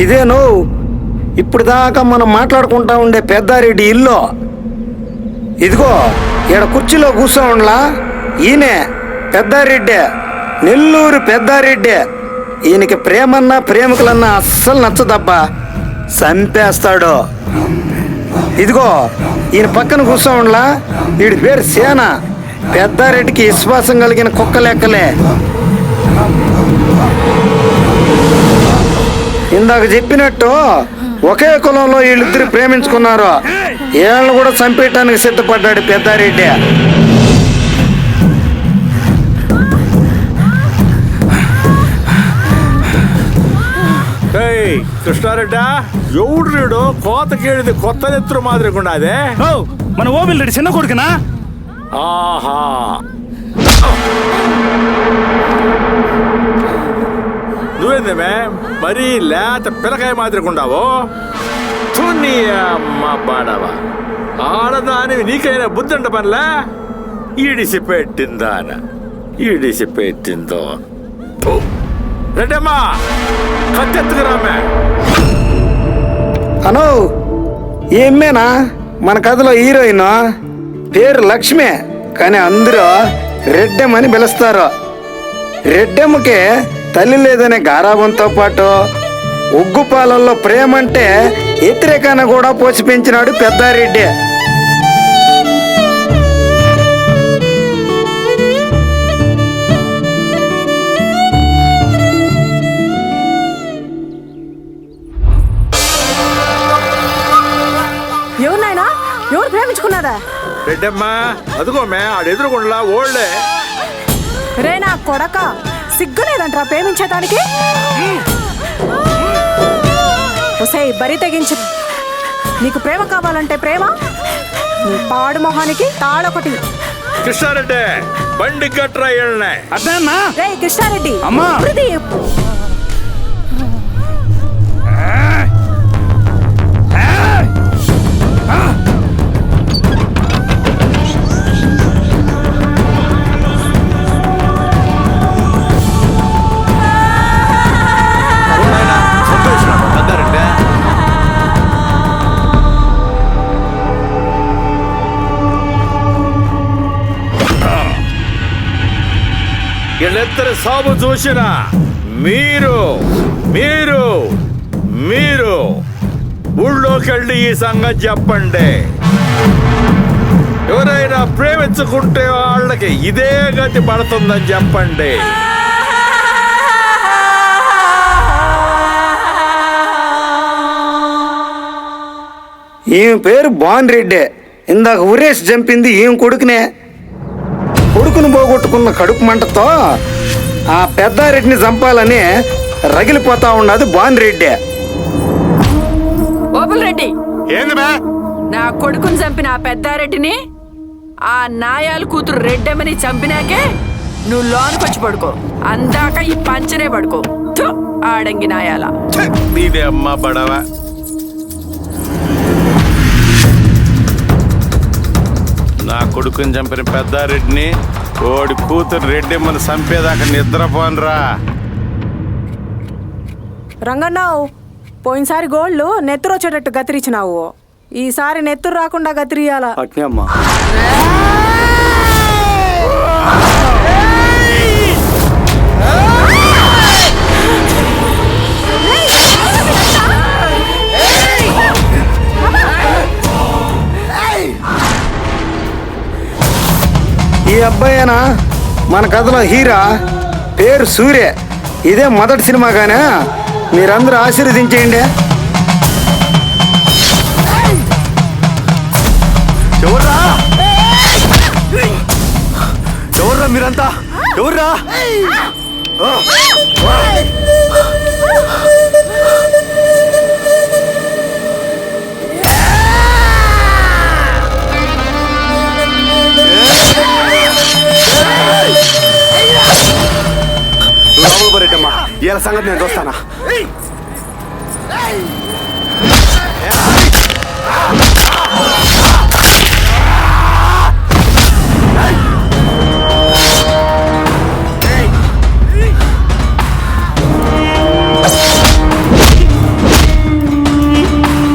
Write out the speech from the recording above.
ఇదేను ఇప్పుడు దాకా మనం మాట్లాడుకుంటా ఉండే పెద్దారెడ్డి ఇల్లు. ఇదిగో ఈడ కుర్చీలో కూర్చో ఉండలా, ఈయనే పెద్దారెడ్డి, నెల్లూరు పెద్దారెడ్డి. ఈయనకి ప్రేమన్నా ప్రేమికులన్నా అస్సలు నచ్చదబ్బా, చంపేస్తాడు. ఇదిగో ఈయన పక్కన కూర్చో ఉండలా, వీడి పేరు సేన. పెద్దారెడ్డికి విశ్వాసం కలిగిన కుక్క లెక్కలే. ఇందాక చెప్పినట్టు ఒకే కులంలో వీళ్ళిద్దరు ప్రేమించుకున్నారు. వీళ్ళని కూడా చంపేయటానికి సిద్ధపడ్డాడు పెద్దారెడ్డి. కృష్ణారెడ్డి ఎవడు కోతకేడిది కొత్త నెత్తురు మాదిరికుండా అదే మన ఓబిల్ రెడ్డి చిన్న కొడుకునా? ఆహా, నువ్వేందేమే మరీ లేత పిల్లకాయ మాదిరికుండావు. అమ్మ బాడవా, ఆడదానివి నీకైనా బుద్ధంట పనిలే. ఈడిసి పెట్టిందో రెడ్డమ్మా, కత్తెత్తుకురామే. అను ఏమేనా మన కథలో హీరోయిన్ పేరు లక్ష్మి, కానీ అందరూ రెడ్డెమ్మని పిలుస్తారు. రెడ్డెమ్మకి తల్లి లేదనే గారాబంతో పాటు ఉగ్గుపాలల్లో ప్రేమంటే వ్యతిరేకాన్ని కూడా పోసి పెంచినాడు పెద్దారెడ్డి. ఎవరినైనా ఎవరు ప్రేమించుకున్నారా? రెడ్డమ్మా అదుగోమే ఆడెదురుగుండలా ఓళ్ళే. రే నా కొడక, సిగ్గులేదంట్రా ప్రేమించేదానికి? ఒసేయ్ బరి తెగించు. నీకు ప్రేమ కావాలంటే ప్రేమ, నీ పాడు మొహానికి తాళొకటి. కృష్ణారెడ్డి బండి గట్రా వెళ్ళనే. రే కృష్ణారెడ్డి అమ్మా, వీళ్ళిద్దరు సాగు చూసిన మీరు మీరు మీరు ఊళ్ళోకి వెళ్ళి ఈ సంగతి చెప్పండి. ఎవరైనా ప్రేమించుకుంటే వాళ్ళకి ఇదే గతి పడుతుందని చెప్పండి. ఈమె పేరు బాన్ రెడ్డి. ఇందాక ఉరేష్ చంపింది ఈమె కొడుకునే. కొడుకును పోగొట్టుకున్న కడుపు మంటతో ఆ పెద్దారెడ్డిని చంపాలని రగిలిపోతా ఉన్నది బాన్ రెడ్డి. ఓబుల్ రెడ్డి, ఏందిమే నా కొడుకుని చంపిన ఆ పెద్దారెడ్డిని ఆ నాయాల కూతురు రెడ్డెమ్మని చంపినాకే నువ్వు లోనుకొచ్చి పడుకో. అందాక ఈ పంచనే పడుకో. ఆడంగి నాయాల నీదే అమ్మ బడవ. నా కొడుకుని చంపిన పెద్దారెడ్డిని ఓడి కూతురు రెడ్డెమ్మని చంపేదాకా నిద్రపోనరా. రంగన్నావు, పోయినసారి గోళ్ళు నెత్తురు వచ్చేటట్టు గతిరిచ్చినావు. ఈసారి నెత్తురు రాకుండా గతిరియాల. అట్నే అమ్మా. ఈ అబ్బాయేనా మన కథలో హీరా, పేరు సూర్య. ఇదే మొదటి సినిమాగానే, మీరందరూ ఆశీర్వదించేయండి. ఎవర్రా మీరంతా? ఎవర్రా? రెడ్డమ్మా, ఇలా సంగతి నేను చూస్తానా?